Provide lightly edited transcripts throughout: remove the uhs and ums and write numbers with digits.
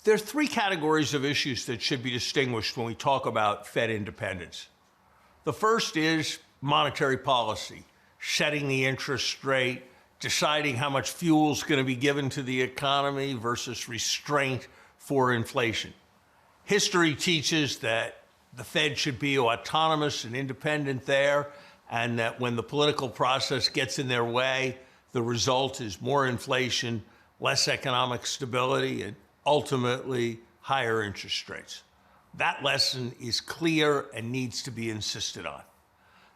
There are three categories of issues that should be distinguished when we talk about Fed independence. The first is monetary policy, setting the interest rate, deciding how much fuel is going to be given to the economy versus restraint for inflation. History teaches that the Fed should be autonomous and independent there, and that when the political process gets in their way, the result is more inflation, less economic stability, and ultimately higher interest rates. That lesson is clear and needs to be insisted on.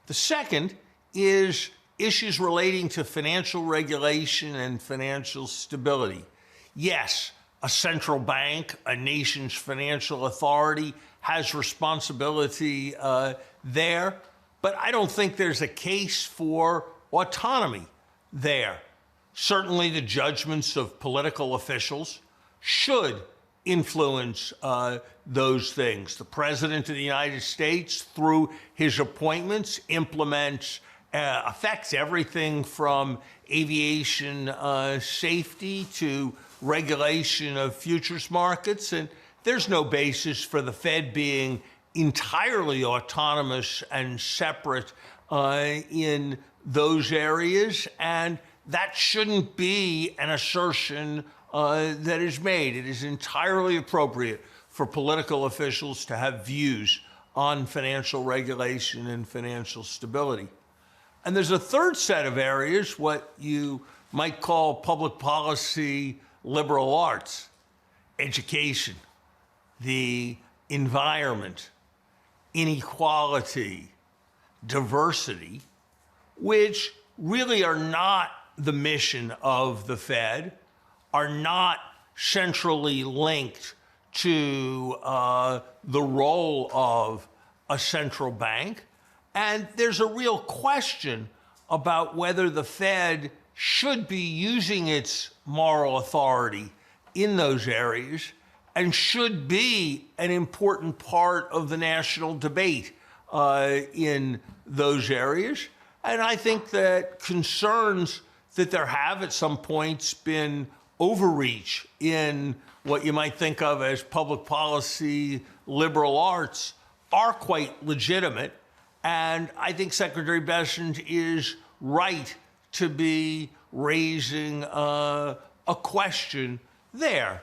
The second is issues relating to financial regulation and financial stability. Yes, a central bank, a nation's financial authority, has responsibility there, but I don't think there's a case for autonomy there. Certainly the judgments of political officials should influence those things. The President of the United States, through his appointments, affects everything from aviation safety to regulation of futures markets, and there's no basis for the Fed being entirely autonomous and separate in those areas, and that shouldn't be an assertion that is made. It is entirely appropriate for political officials to have views on financial regulation and financial stability. And there's a third set of areas, what you might call public policy liberal arts: education, the environment, inequality, diversity, which really are not the mission of the Fed, are not centrally linked to the role of a central bank. And there's a real question about whether the Fed should be using its moral authority in those areas and should be an important part of the national debate in those areas. And I think that concerns that there have at some points been overreach in what you might think of as public policy liberal arts are quite legitimate. And I think Secretary Bessent is right to be raising a question there.